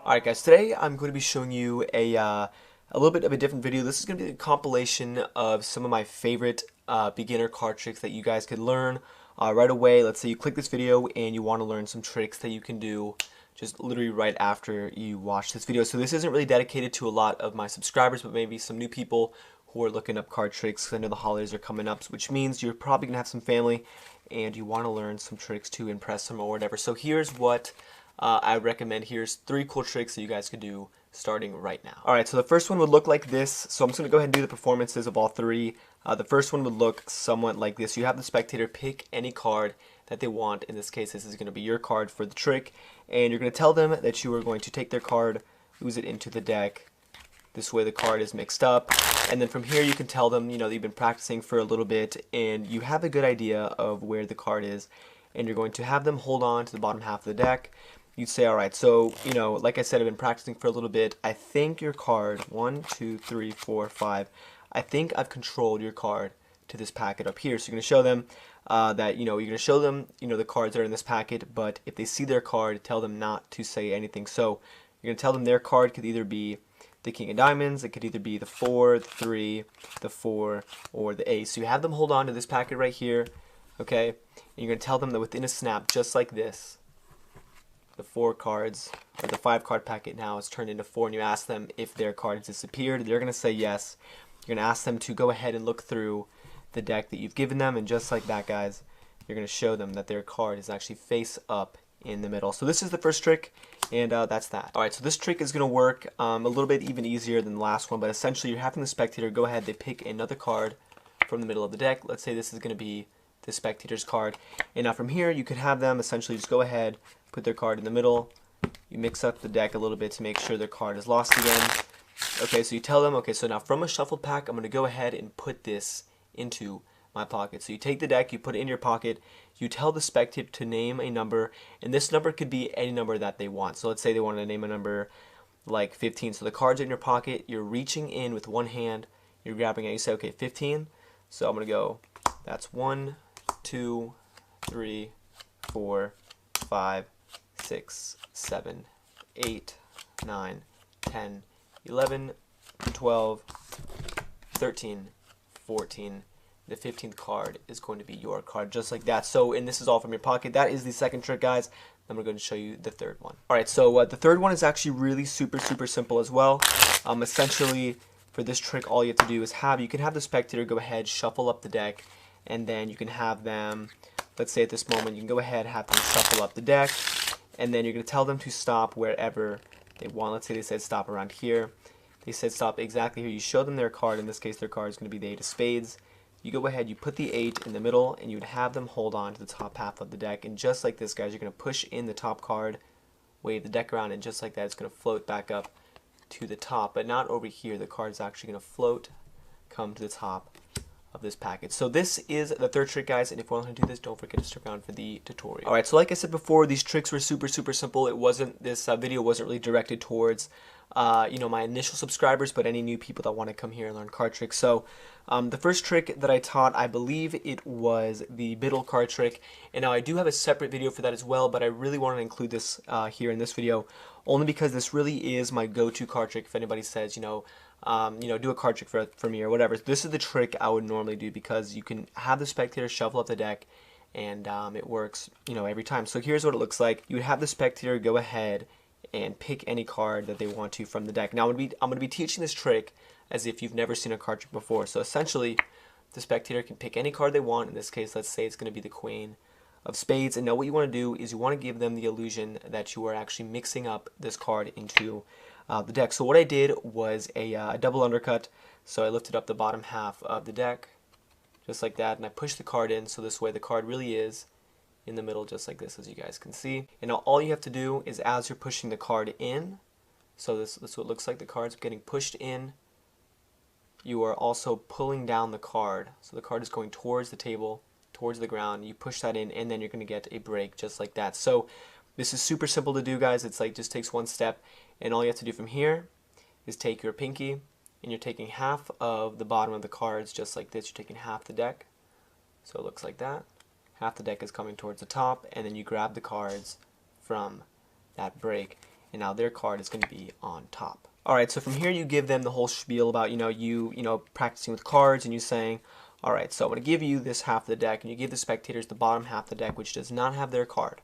Alright guys, today I'm going to be showing you a little bit of a different video. This is going to be a compilation of some of my favorite beginner card tricks that you guys could learn right away. Let's say you click this video and you want to learn some tricks that you can do just literally right after you watch this video. So this isn't really dedicated to a lot of my subscribers, but maybe some new people who are looking up card tricks, 'cause I know the holidays are coming up, which means you're probably going to have some family and you want to learn some tricks to impress them or whatever. So here's what I recommend. Here's 3 cool tricks that you guys could do starting right now. Alright, so the first one would look like this. So I'm just going to go ahead and do the performances of all 3. The first one would look somewhat like this. You have the spectator pick any card that they want. In this case, this is going to be your card for the trick. And you're going to tell them that you are going to take their card, lose it into the deck. This way the card is mixed up. And then from here you can tell them, that you've been practicing for a little bit and you have a good idea of where the card is. And you're going to have them hold on to the bottom half of the deck. You'd say, alright, so, like I said, I've been practicing for a little bit. I think your card, 1, 2, 3, 4, 5, I think I've controlled your card to this packet up here. So you're going to show them that, you're going to show them, the cards that are in this packet, but if they see their card, tell them not to say anything. So you're going to tell them their card could either be the King of Diamonds, it could either be the 4, the 3, the 4, or the Ace. So you have them hold on to this packet right here, okay? And you're going to tell them that within a snap, just like this, the 4 cards, or the 5 card packet now is turned into 4, and you ask them if their card has disappeared. They're going to say yes. You're going to ask them to go ahead and look through the deck that you've given them, and just like that, guys, you're going to show them that their card is actually face up in the middle. So this is the first trick, and that's that. Alright, so this trick is going to work a little bit even easier than the last one, but essentially you're having the spectator go ahead, they pick another card from the middle of the deck. Let's say this is going to be the spectator's card, and now from here you could have them essentially just go ahead, put their card in the middle, you mix up the deck a little bit to make sure their card is lost again. Okay, so you tell them, okay, so now from a shuffled pack, I'm going to go ahead and put this into my pocket. So you take the deck, you put it in your pocket, you tell the spectator to name a number, and this number could be any number that they want. So let's say they wanted to name a number like 15. So the card's in your pocket, you're reaching in with one hand, you're grabbing it, you say, okay, 15. So I'm going to go, that's 1, 2, 3, 4, 5, 6, 7, 8, 9, 10, 11, 12, 13, 14. The 15th card is going to be your card, just like that. So, and this is all from your pocket. That is the second trick, guys. Then we're going to show you the third one. Alright, so the third one is actually really super simple as well. Essentially, for this trick, all you have to do is you can have the spectator go ahead, shuffle up the deck, and then you can have them, let's say at this moment, you can go ahead, have them shuffle up the deck, and then you're going to tell them to stop wherever they want. Let's say they said stop around here. They said stop exactly here. You show them their card. In this case, their card is going to be the 8 of spades. You go ahead, you put the 8 in the middle, and you would have them hold on to the top half of the deck. And just like this, guys, you're going to push in the top card, wave the deck around, and just like that, it's going to float back up to the top. But not over here. The card is actually going to float, come to the top of this packet. So this is the third trick, guys, and if you want to do this, don't forget to stick around for the tutorial. Alright, so like I said before, these tricks were super simple. This video wasn't really directed towards my initial subscribers, but any new people that want to come here and learn card tricks. So the first trick that I taught, I believe it was the middle card trick, and now I do have a separate video for that as well, but I really want to include this here in this video, only because this really is my go-to card trick. If anybody says, do a card trick for me or whatever, this is the trick I would normally do, because you can have the spectator shuffle up the deck, and it works, every time. So here's what it looks like. You would have the spectator go ahead and pick any card that they want to from the deck. Now I'm going to be teaching this trick as if you've never seen a card trick before. So essentially, the spectator can pick any card they want. In this case, let's say it's going to be the Queen of Spades. And now what you want to do is you want to give them the illusion that you are actually mixing up this card into the deck. So what I did was a double undercut. So I lifted up the bottom half of the deck, just like that, and I pushed the card in, so this way the card really is in the middle, just like this, as you guys can see. And now all you have to do is, as you're pushing the card in, so this is what it looks like, the card's getting pushed in, you are also pulling down the card. So the card is going towards the table, towards the ground, you push that in, and then you're going to get a break, just like that. So this is super simple to do, guys. It's like just takes one step, and all you have to do from here is take your pinky, and you're taking half of the bottom of the cards, just like this. You're taking half the deck, so it looks like that. Half the deck is coming towards the top, and then you grab the cards from that break. and now their card is going to be on top. Alright, so from here you give them the whole spiel about, you practicing with cards and you saying, alright, so I'm going to give you this half of the deck, and you give the spectators the bottom half of the deck, which does not have their card.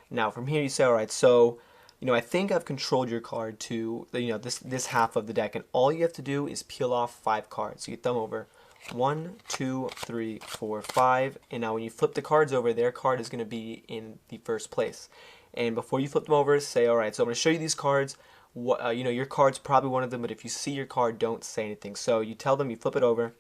Now from here you say, alright, so, I think I've controlled your card to, this half of the deck, and all you have to do is peel off 5 cards. So you thumb over 1, 2, 3, 4, 5, and now when you flip the cards over, their card is going to be in the first place. And before you flip them over, say, alright, so I'm going to show you these cards. Your card's probably one of them, but if you see your card, don't say anything. So you tell them, you flip it over,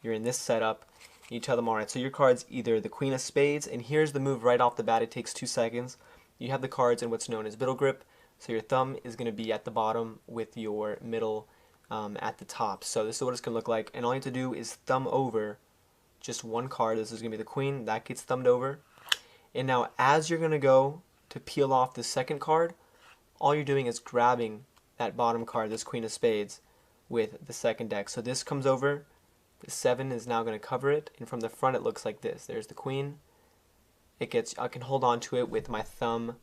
you're in this setup, you tell them, alright, so your card's either the Queen of Spades, and here's the move right off the bat, it takes 2 seconds. You have the cards in what's known as middle grip, so your thumb is going to be at the bottom with your middle at the top. So this is what it's going to look like, and all you have to do is thumb over just one card. This is going to be the Queen, that gets thumbed over. And now as you're going to go to peel off the second card, all you're doing is grabbing that bottom card, this Queen of Spades, with the second deck. So this comes over, the 7 is now going to cover it, and from the front it looks like this. There's the Queen. I can hold on to it with my thumb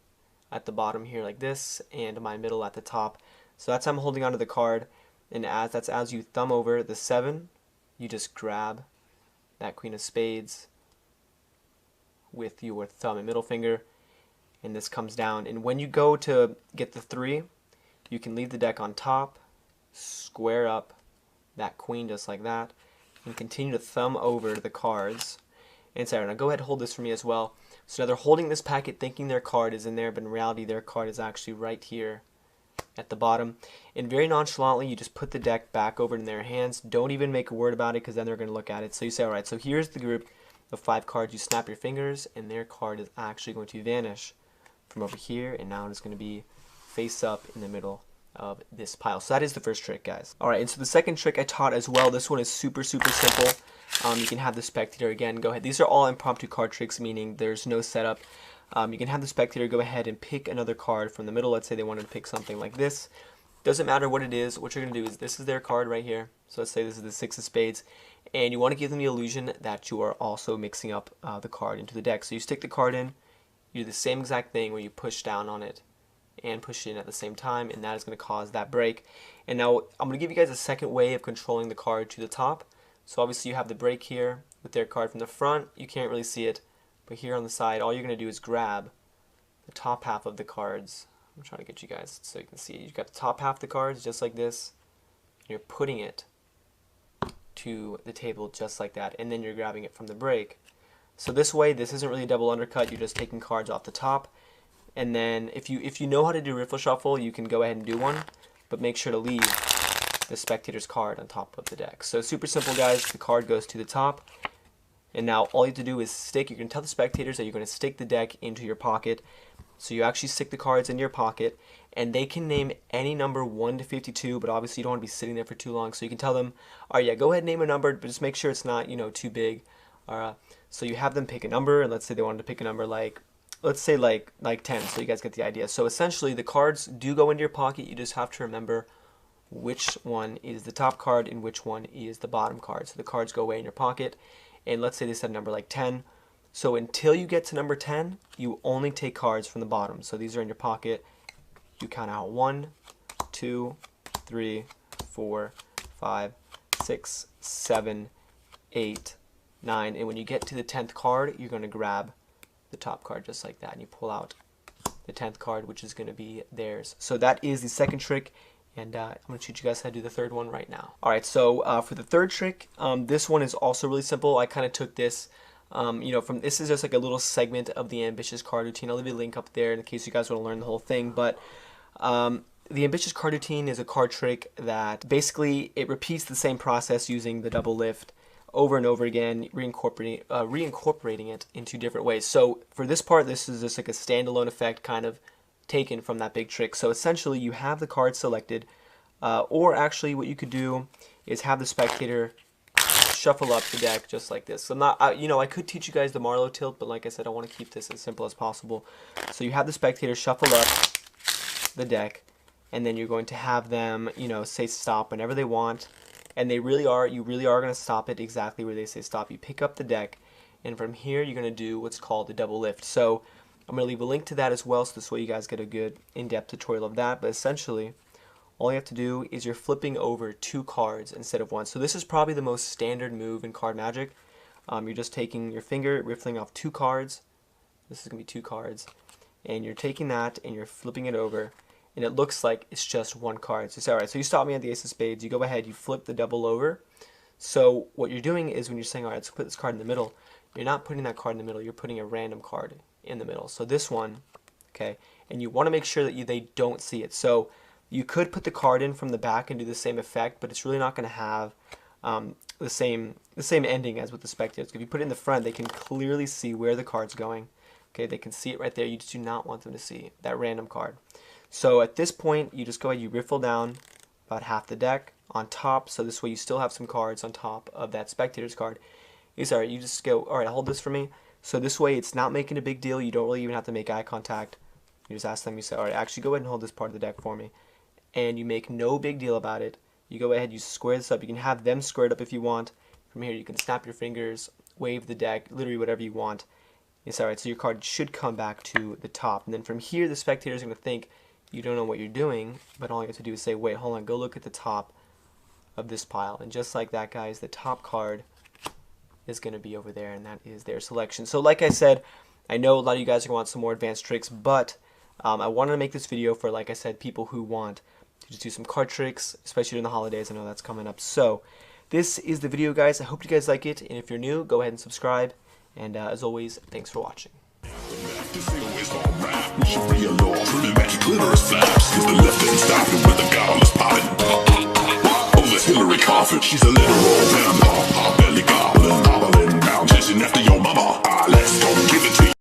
at the bottom here like this, and my middle at the top. So that's how I'm holding onto the card, and as you thumb over the 7, you just grab that Queen of Spades with your thumb and middle finger, and this comes down. And when you go to get the 3, you can leave the deck on top, square up that Queen just like that, and continue to thumb over the cards. And Sarah, now go ahead and hold this for me as well. So now they're holding this packet thinking their card is in there, but in reality their card is actually right here at the bottom. And very nonchalantly you just put the deck back over in their hands. Don't even make a word about it, because then they're going to look at it. So you say, alright, so here's the group of 5 cards. You snap your fingers and their card is actually going to vanish from over here, and now it's going to be face up in the middle of this pile. So that is the first trick, guys. Alright, and so the second trick I taught as well. This one is super simple. You can have the spectator, again, go ahead. These are all impromptu card tricks, meaning there's no setup. You can have the spectator go ahead and pick another card from the middle. Let's say they wanted to pick something like this. Doesn't matter what it is. What you're going to do is, this is their card right here. So let's say this is the 6 of Spades. And you want to give them the illusion that you are also mixing up the card into the deck. So you stick the card in. You do the same exact thing where you push down on it and push it in at the same time, and that is going to cause that break. And now I'm going to give you guys a second way of controlling the card to the top. So obviously you have the break here with their card from the front. You can't really see it, but here on the side, all you're going to do is grab the top half of the cards. I'm trying to get you guys so you can see. You've got the top half of the cards just like this. And you're putting it to the table just like that, and then you're grabbing it from the break. So this way, this isn't really a double undercut. You're just taking cards off the top. And then if you know how to do riffle shuffle, you can go ahead and do one, but make sure to leave the spectator's card on top of the deck. So super simple, guys. The card goes to the top, and now all you have to do is stick. You can tell the spectators that you're going to stick the deck into your pocket. So you actually stick the cards in your pocket, and they can name any number 1 to 52, but obviously you don't want to be sitting there for too long. So you can tell them, all right, yeah, go ahead and name a number, but just make sure it's not, too big. So you have them pick a number, and let's say they wanted to pick a number like, let's say like 10, so you guys get the idea. So essentially the cards do go into your pocket. You just have to remember which one is the top card and which one is the bottom card. So the cards go away in your pocket, and let's say they said a number like 10. So until you get to number 10, you only take cards from the bottom. So these are in your pocket. You count out 1, 2, 3, 4, 5, 6, 7, 8, 9. And when you get to the 10th card, you're going to grab the top card just like that, and you pull out the 10th card, which is going to be theirs. So that is the second trick, and I'm going to teach you guys how to do the third one right now. Alright, so for the third trick, this one is also really simple. I kind of took this from, this is just like a little segment of the Ambitious Card Routine. I'll leave a link up there in case you guys want to learn the whole thing. But the Ambitious Card Routine is a card trick that basically it repeats the same process using the double lift over and over again, reincorporating it into different ways. So for this part, this is just like a standalone effect kind of taken from that big trick. So essentially you have the card selected, or actually what you could do is have the spectator shuffle up the deck just like this. So I'm not, I could teach you guys the Marlowe tilt, but like I said, I want to keep this as simple as possible. So you have the spectator shuffle up the deck, and then you're going to have them, say stop whenever they want, and you really are going to stop it exactly where they say stop. You pick up the deck, and from here you're going to do what's called the double lift. So I'm going to leave a link to that as well, so this way you guys get a good in-depth tutorial of that. But essentially, all you have to do is you're flipping over 2 cards instead of 1. So this is probably the most standard move in card magic. You're just taking your finger, riffling off 2 cards. This is going to be 2 cards. And you're taking that and you're flipping it over. And it looks like it's just 1 card. So, alright, so you stop me at the ace of spades. You go ahead, you flip the double over. So what you're doing is when you're saying, alright, let's put this card in the middle, you're not putting that card in the middle. You're putting a random card in the middle. So this one, okay, and you want to make sure that they don't see it. So you could put the card in from the back and do the same effect, but it's really not going to have the same ending as with the spectators. If you put it in the front, they can clearly see where the card's going. Okay, they can see it right there. You just do not want them to see that random card. So at this point, you just go ahead, you riffle down about half the deck on top, so this way you still have some cards on top of that spectator's card. Alright, you just go, alright, hold this for me. So this way it's not making a big deal. You don't really even have to make eye contact. You just ask them, you say, alright, actually go ahead and hold this part of the deck for me. And you make no big deal about it. You go ahead, you square this up. You can have them square it up if you want. From here you can snap your fingers, wave the deck, literally whatever you want. It's alright, so your card should come back to the top. And then from here the spectator is going to think you don't know what you're doing, but all you have to do is say, wait, hold on, go look at the top of this pile. And just like that, guys, the top card is going to be over there, and that is their selection. So like I said, I know a lot of you guys are going to want some more advanced tricks, but I wanted to make this video for, like I said, people who want to just do some card tricks, especially during the holidays. I know that's coming up. So this is the video, guys. I hope you guys like it, and if you're new, go ahead and subscribe. And as always, thanks for watching. We should be alone. Pretty magic clitoris flaps. Cause the left ain't stopping with the godless popping. Oh, that's Hillary Coffin. She's a literal vampire. Belly goblin, hobbling down, chasing after your mama. Let's go get